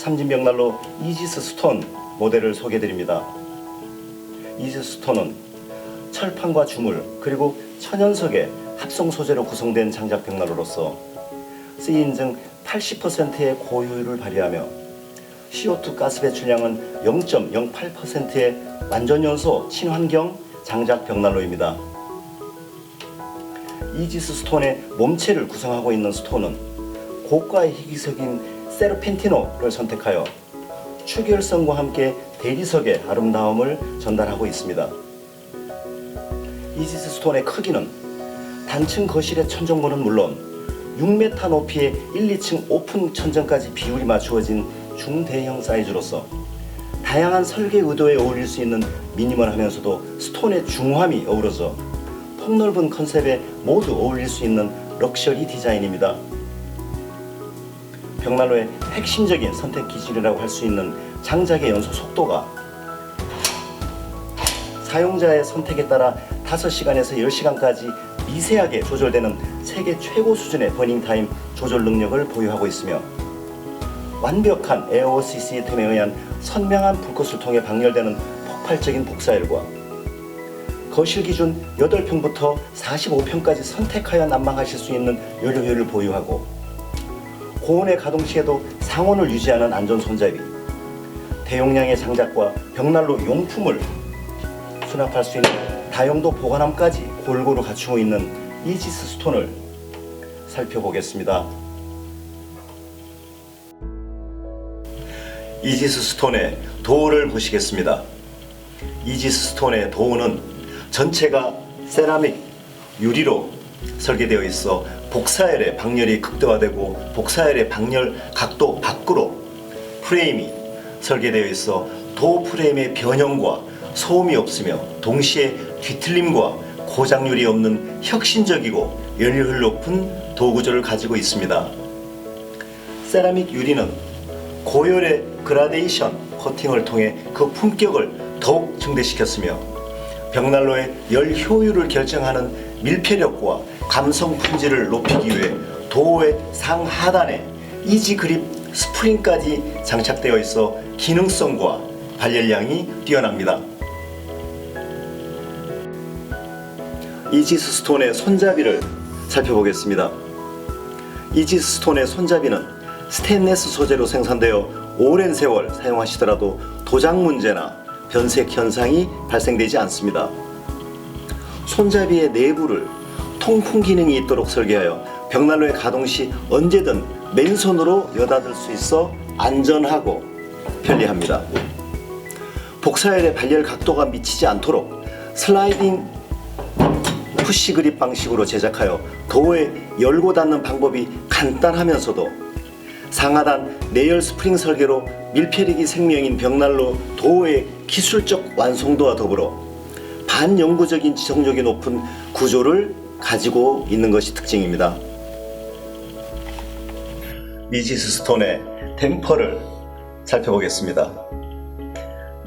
삼진벽난로 이지스 스톤 모델을 소개해드립니다. 이지스 스톤은 철판과 주물 그리고 천연석의 합성 소재로 구성된 장작 벽난로로서 CE 인증 80%의 고효율을 발휘하며 CO2 가스 배출량은 0.08%의 완전연소 친환경 장작 벽난로입니다. 이지스 스톤의 몸체를 구성하고 있는 스톤은 고가의 희귀석인 세르펜티노를 선택하여 축열성과 함께 대리석의 아름다움을 전달하고 있습니다. 이지스 스톤의 크기는 단층 거실의 천정고는 물론 6m 높이의 1, 2층 오픈 천정까지 비율이 맞추어진 중대형 사이즈로서 다양한 설계 의도에 어울릴 수 있는 미니멀하면서도 스톤의 중후함이 어우러져 폭넓은 컨셉에 모두 어울릴 수 있는 럭셔리 디자인입니다. 벽난로의 핵심적인 선택 기준이라고 할 수 있는 장작의 연소 속도가 사용자의 선택에 따라 5시간에서 10시간까지 미세하게 조절되는 세계 최고 수준의 버닝타임 조절 능력을 보유하고 있으며 완벽한 에어워시 시스템에 의한 선명한 불꽃을 통해 방열되는 폭발적인 복사열과 거실 기준 8평부터 45평까지 선택하여 난방하실 수 있는 연료효율을 보유하고 고온의 가동 시에도 상온을 유지하는 안전 손잡이, 대용량의 장작과 벽난로 용품을 수납할 수 있는 다용도 보관함까지 골고루 갖추고 있는 이지스 스톤을 살펴보겠습니다. 이지스 스톤의 도어를 보시겠습니다. 이지스 스톤의 도어는 전체가 세라믹 유리로 설계되어 있어 복사열의 방열이 극대화되고 복사열의 방열 각도 밖으로 프레임이 설계되어 있어 도어 프레임의 변형과 소음이 없으며 동시에 뒤틀림과 고장률이 없는 혁신적이고 연료율 높은 도어 구조를 가지고 있습니다. 세라믹 유리는 고열의 그라데이션 코팅을 통해 그 품격을 더욱 증대시켰으며 벽난로의 열 효율을 결정하는 밀폐력과 감성 품질을 높이기 위해 도어의 상하단에 이지 그립 스프링까지 장착되어 있어 기능성과 발열량이 뛰어납니다. 이지스 스톤의 손잡이를 살펴보겠습니다. 이지스 스톤의 손잡이는 스테인리스 소재로 생산되어 오랜 세월 사용하시더라도 도장 문제나 변색 현상이 발생되지 않습니다. 손잡이의 내부를 통풍 기능이 있도록 설계하여 벽난로의 가동 시 언제든 맨손으로 여닫을 수 있어 안전하고 편리합니다. 복사열의 발열 각도가 미치지 않도록 슬라이딩 푸시 그립 방식으로 제작하여 도어에 열고 닫는 방법이 간단하면서도 상하단 내열 스프링 설계로 밀폐력이 생명인 벽난로 도어의 기술적 완성도와 더불어 반영구적인 지속력이 높은 구조를 가지고 있는 것이 특징입니다. 이지스 스톤의 댐퍼를 살펴보겠습니다.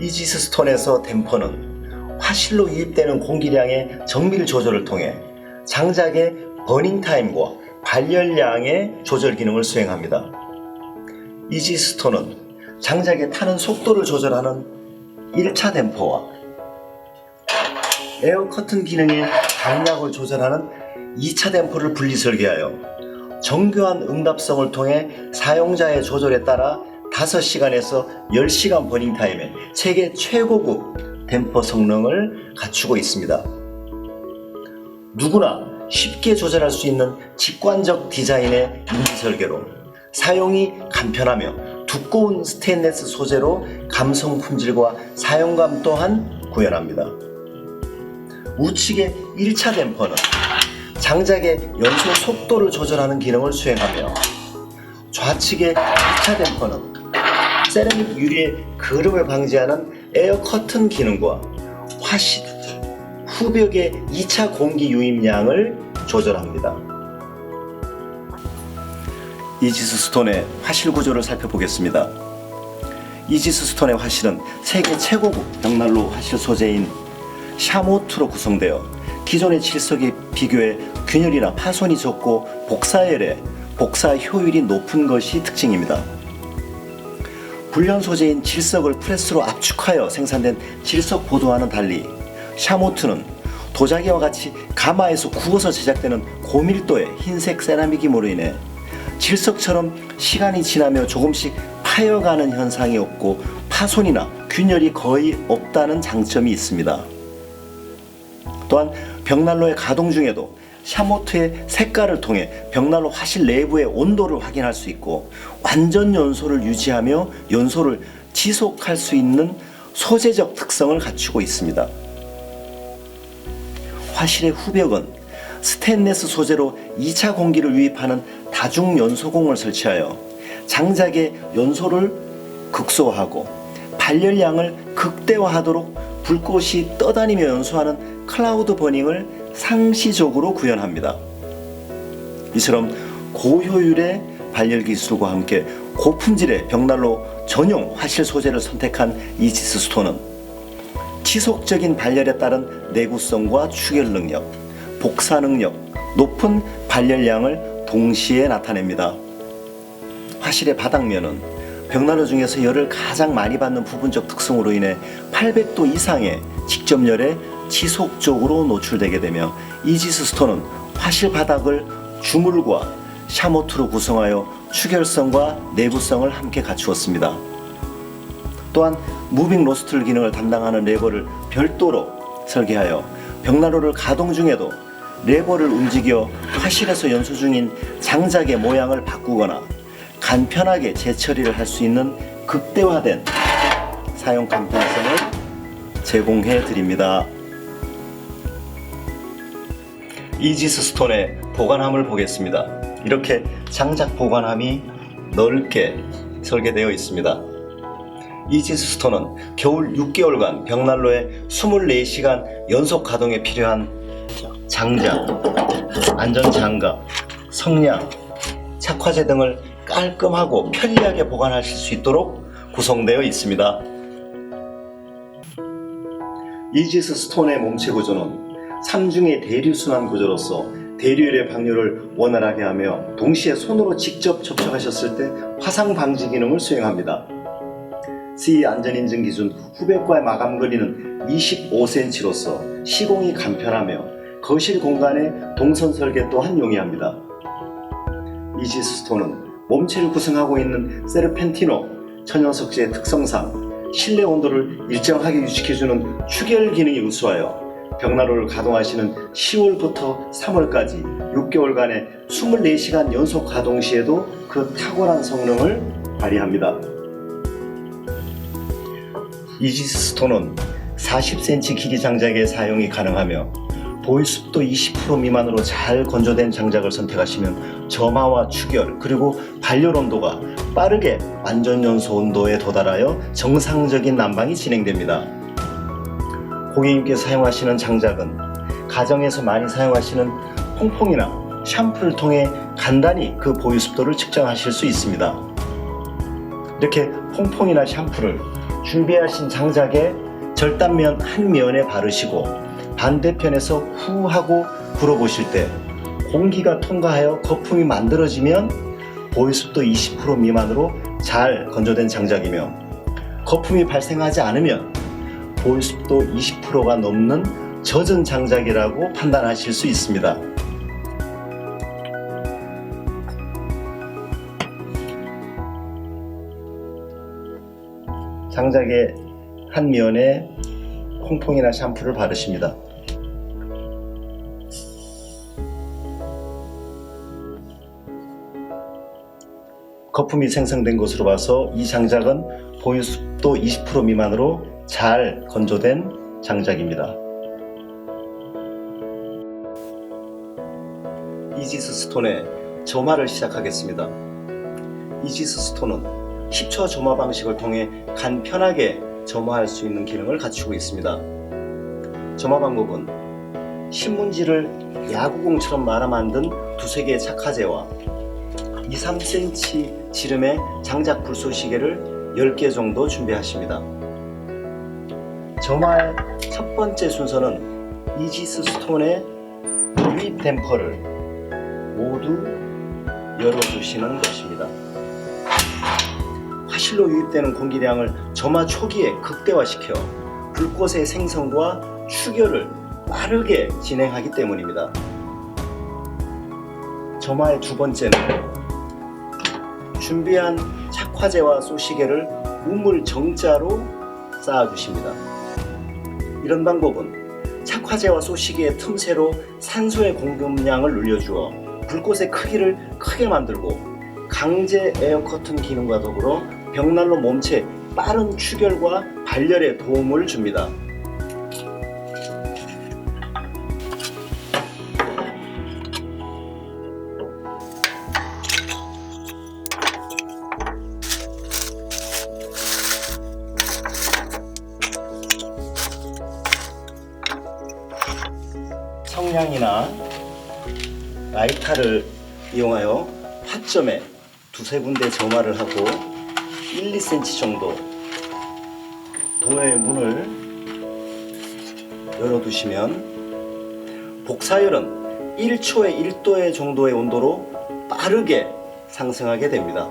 이지스 스톤에서 댐퍼는 화실로 유입되는 공기량의 정밀 조절을 통해 장작의 버닝타임과 발열량의 조절 기능을 수행합니다. 이지스 스톤은 장작의 타는 속도를 조절하는 1차 댐퍼와 에어 커튼 기능의 강약을 조절하는 2차 댐퍼를 분리 설계하여 정교한 응답성을 통해 사용자의 조절에 따라 5시간에서 10시간 버닝타임의 세계 최고급 댐퍼 성능을 갖추고 있습니다. 누구나 쉽게 조절할 수 있는 직관적 디자인의 인지 설계로 사용이 간편하며 두꺼운 스테인리스 소재로 감성 품질과 사용감 또한 구현합니다. 우측의 1차 댐퍼는 장작의 연소 속도를 조절하는 기능을 수행하며 좌측의 2차 댐퍼는 세라믹 유리의 그름을 방지하는 에어 커튼 기능과 화실, 후벽의 2차 공기 유입량을 조절합니다. 이지스 스톤의 화실 구조를 살펴보겠습니다. 이지스 스톤의 화실은 세계 최고급 벽난로 화실 소재인 샤모트로 구성되어 기존의 칠석에 비교해 균열이나 파손이 적고 복사 효율이 높은 것이 특징입니다. 불련 소재인 질석을 프레스로 압축하여 생산된 질석 보드와는 달리 샤모트는 도자기와 같이 가마에서 구워서 제작되는 고밀도의 흰색 세라믹임으로 인해 질석처럼 시간이 지나며 조금씩 파여가는 현상이 없고 파손이나 균열이 거의 없다는 장점이 있습니다. 또한 벽난로의 가동 중에도 샤모트의 색깔을 통해 벽난로 화실 내부의 온도를 확인할 수 있고 완전 연소를 유지하며 연소를 지속할 수 있는 소재적 특성을 갖추고 있습니다. 화실의 후벽은 스테인리스 소재로 2차 공기를 유입하는 다중 연소공을 설치하여 장작의 연소를 극소화하고 발열량을 극대화하도록 불꽃이 떠다니며 연소하는 클라우드 버닝을 상시적으로 구현합니다. 이처럼 고효율의 발열 기술과 함께 고품질의 벽난로 전용 화실 소재를 선택한 이지스 스톤은 지속적인 발열에 따른 내구성과 추결 능력, 복사 능력, 높은 발열량을 동시에 나타냅니다. 화실의 바닥면은 벽난로 중에서 열을 가장 많이 받는 부분적 특성으로 인해 800도 이상의 직접열에 지속적으로 노출되게 되며 이지스 스톤은 화실 바닥을 주물과 샤모트로 구성하여 추결성과 내구성을 함께 갖추었습니다. 또한 무빙 로스트 기능을 담당하는 레버를 별도로 설계하여 벽난로를 가동 중에도 레버를 움직여 화실에서 연소 중인 장작의 모양을 바꾸거나 간편하게 재처리를 할 수 있는 극대화된 사용 간편성을 제공해 드립니다. 이지스 스톤의 보관함을 보겠습니다. 이렇게 장작 보관함이 넓게 설계되어 있습니다. 이지스 스톤은 겨울 6개월간 벽난로의 24시간 연속 가동에 필요한 장작, 안전장갑, 성냥, 착화제 등을 깔끔하고 편리하게 보관하실 수 있도록 구성되어 있습니다. 이지스 스톤의 몸체 구조는 3중의 대류순환 구조로서 대류열의 방류를 원활하게 하며 동시에 손으로 직접 접촉하셨을 때 화상 방지 기능을 수행합니다. CE 안전인증 기준 후벽과의 마감 거리는 25cm로서 시공이 간편하며 거실 공간의 동선 설계 또한 용이합니다. 이지스 스톤은 몸체를 구성하고 있는 세르펜티노 천연석재의 특성상 실내 온도를 일정하게 유지해주는 추결 기능이 우수하여 벽난로를 가동하시는 10월부터 3월까지 6개월간의 24시간 연속 가동 시에도 그 탁월한 성능을 발휘합니다. 이지스 스톤은 40cm 길이 장작의 사용이 가능하며 보일습도 20% 미만으로 잘 건조된 장작을 선택하시면 점화와 추결 그리고 발열 온도가 빠르게 완전 연소 온도에 도달하여 정상적인 난방이 진행됩니다. 고객님께서 사용하시는 장작은 가정에서 많이 사용하시는 퐁퐁이나 샴푸를 통해 간단히 그 보일습도를 측정하실 수 있습니다. 이렇게 퐁퐁이나 샴푸를 준비하신 장작의 절단면 한 면에 바르시고 반대편에서 후 하고 불어보실 때 공기가 통과하여 거품이 만들어지면 보일습도 20% 미만으로 잘 건조된 장작이며 거품이 발생하지 않으면 보일습도 20%가 넘는 젖은 장작이라고 판단하실 수 있습니다. 장작의 한 면에 퐁퐁이나 샴푸를 바르십니다. 거품이 생성된 것으로 봐서 이 장작은 보일습도 20% 미만으로 잘 건조된 장작입니다. 이지스 스톤의 점화를 시작하겠습니다. 이지스 스톤은 10초 점화 방식을 통해 간편하게 점화할 수 있는 기능을 갖추고 있습니다. 점화 방법은 신문지를 야구공처럼 말아 만든 두세 개의 착화제와 2-3cm 지름의 장작 불쏘시개를 10개 정도 준비하십니다. 점화의 첫 번째 순서는 이지스 스톤의 유입 댐퍼를 모두 열어주시는 것입니다. 화실로 유입되는 공기량을 점화 초기에 극대화시켜 불꽃의 생성과 추결을 빠르게 진행하기 때문입니다. 점화의 두 번째는 준비한 착화제와 소시계를 우물 정자로 쌓아주십니다. 이런 방법은 착화제와 소시계의 틈새로 산소의 공급량을 늘려주어 불꽃의 크기를 크게 만들고 강제 에어 커튼 기능과 더불어 벽난로 몸체 빠른 추결과 발열에 도움을 줍니다. 성냥이나 라이터를 이용하여 화점에 두세 군데 점화를 하고 1, 2cm 정도 도의 문을 열어두시면 복사열은 1초에 1도의 정도의 온도로 빠르게 상승하게 됩니다.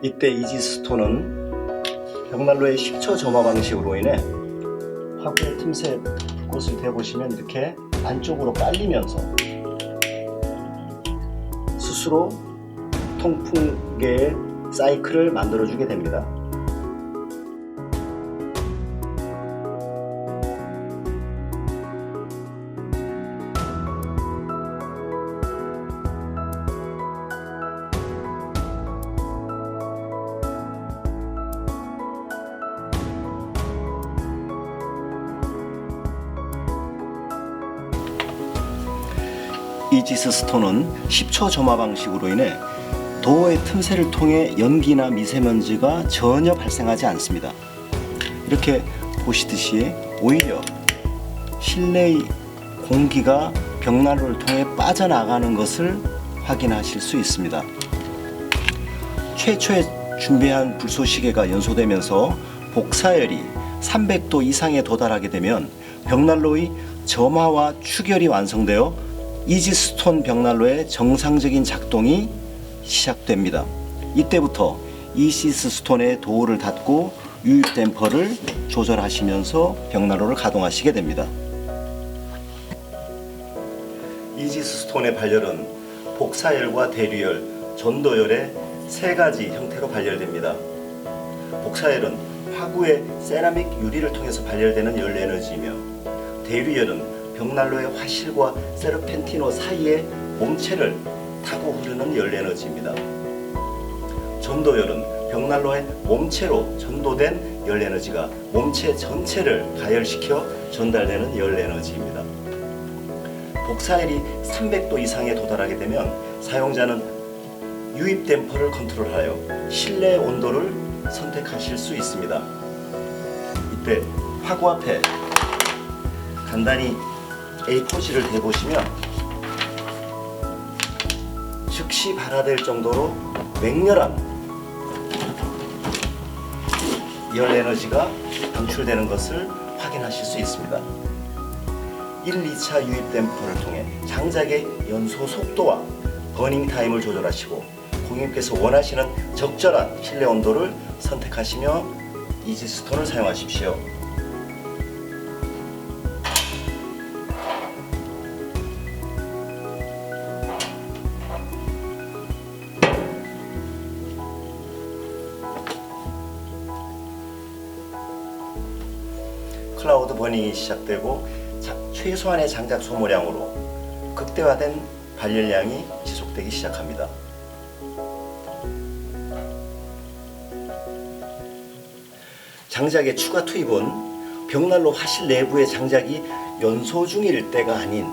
이때 이지스톤은 벽난로의 10초 점화 방식으로 인해 화구의 틈새 곳을 대보시면 이렇게 안쪽으로 깔리면서 스스로 통풍계의 사이클을 만들어주게 됩니다. 이지스 스톤은 10초 점화 방식으로 인해 도어의 틈새를 통해 연기나 미세먼지가 전혀 발생하지 않습니다. 이렇게 보시듯이 오히려 실내의 공기가 벽난로를 통해 빠져나가는 것을 확인하실 수 있습니다. 최초에 준비한 불쏘시개가 연소되면서 복사열이 300도 이상에 도달하게 되면 벽난로의 점화와 추결이 완성되어 이지스톤 벽난로의 정상적인 작동이 시작됩니다. 이때부터 이지스 스톤의 도어를 닫고 유입 댐퍼를 조절하시면서 벽난로를 가동하시게 됩니다. 이지스 스톤의 발열은 복사열과 대류열, 전도열의 세 가지 형태로 발열됩니다. 복사열은 화구의 세라믹 유리를 통해서 발열되는 열 에너지이며, 대류열은 벽난로의 화실과 세르펜티노 사이의 몸체를 타고 흐르는 열 에너지입니다. 전도열은 벽난로의 몸체로 전도된 열 에너지가 몸체 전체를 가열시켜 전달되는 열 에너지입니다. 복사열이 300도 이상에 도달하게 되면 사용자는 유입 댐퍼를 컨트롤하여 실내 온도를 선택하실 수 있습니다. 이때 화구 앞에 간단히 A4지를 대보시면 즉시 발화될 정도로 맹렬한 열 에너지가 방출되는 것을 확인하실 수 있습니다. 1, 2차 유입 댐퍼를 통해 장작의 연소 속도와 버닝 타임을 조절하시고 고객님께서 원하시는 적절한 실내 온도를 선택하시며 이지스톤을 사용하십시오. 클라우드 버닝이 시작되고 최소한의 장작 소모량으로 극대화된 발열량이 지속되기 시작합니다. 장작의 추가 투입은 벽난로 화실 내부의 장작이 연소 중일 때가 아닌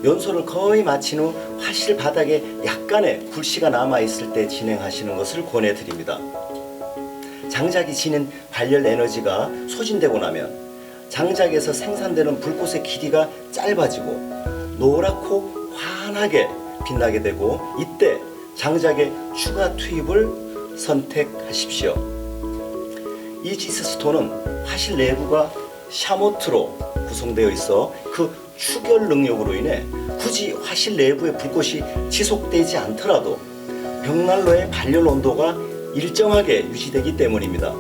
연소를 거의 마친 후 화실 바닥에 약간의 불씨가 남아있을 때 진행하시는 것을 권해드립니다. 장작이 지닌 발열 에너지가 소진되고 나면 장작에서 생산되는 불꽃의 길이가 짧아지고 노랗고 환하게 빛나게 되고, 이때 장작의 추가 투입을 선택하십시오. 이지스 스톤은 화실 내부가 샤모트로 구성되어 있어 그 추결 능력으로 인해 굳이 화실 내부의 불꽃이 지속되지 않더라도 벽난로의 발열 온도가 일정하게 유지되기 때문입니다.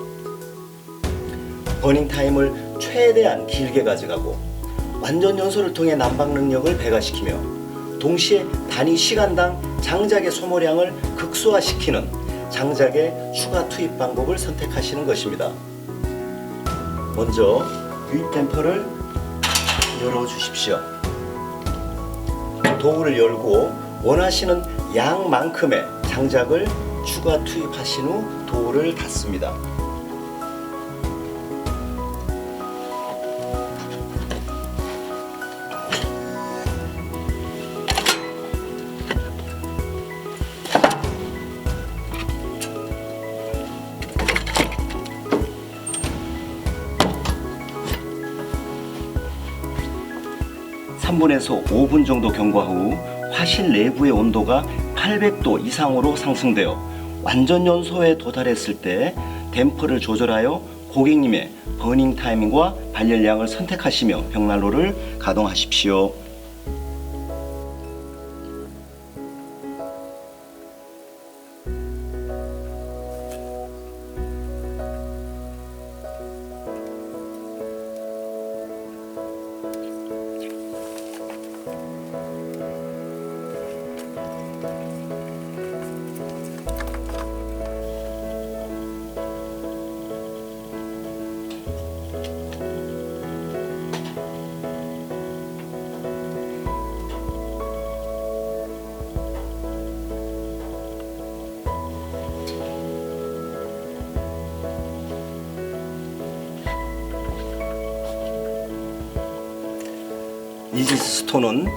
버닝 타임을 최대한 길게 가져가고 완전 연소를 통해 난방 능력을 배가시키며 동시에 단위 시간당 장작의 소모량을 극소화시키는 장작의 추가 투입 방법을 선택하시는 것입니다. 먼저 유입 댐퍼를 열어주십시오. 도구를 열고 원하시는 양만큼의 장작을 추가 투입하신 후 도구를 닫습니다. (3분에서 5분) 정도 경과 후 화실 내부의 온도가 800도 이상으로 상승되어 완전 연소에 도달했을 때 댐퍼를 조절하여 고객님의 버닝 타이밍과 발열량을 선택하시며 벽난로를 가동하십시오. 이지스 스톤은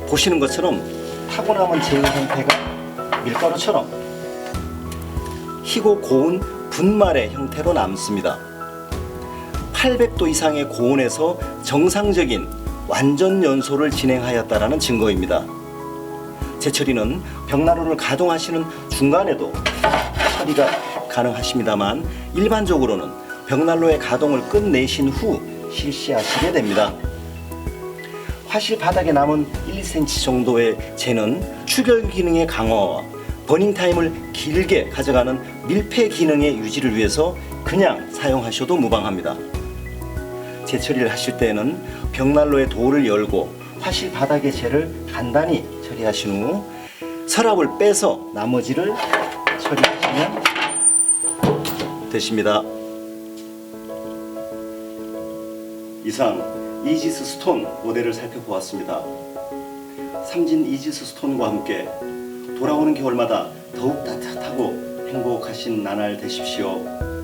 보시는 것처럼 타고남은 제어 형태가 밀가루처럼 희고 고운 분말의 형태로 남습니다. 800도 이상의 고온에서 정상적인 완전 연소를 진행하였다는 증거입니다. 재처리는 벽난로를 가동하시는 중간에도 처리가 가능하십니다만 일반적으로는 벽난로의 가동을 끝내신 후 실시하시게 됩니다. 화실 바닥에 남은 1cm 정도의 재는 추결 기능의 강화와 버닝 타임을 길게 가져가는 밀폐 기능의 유지를 위해서 그냥 사용하셔도 무방합니다. 재처리를 하실 때에는 벽난로의 도를 열고 화실 바닥의 재를 간단히 처리하신 후 서랍을 빼서 나머지를 처리하시면 되십니다. 이상 이지스 스톤 모델을 살펴보았습니다. 삼진 이지스 스톤과 함께 돌아오는 겨울마다 더욱 따뜻하고 행복하신 나날 되십시오.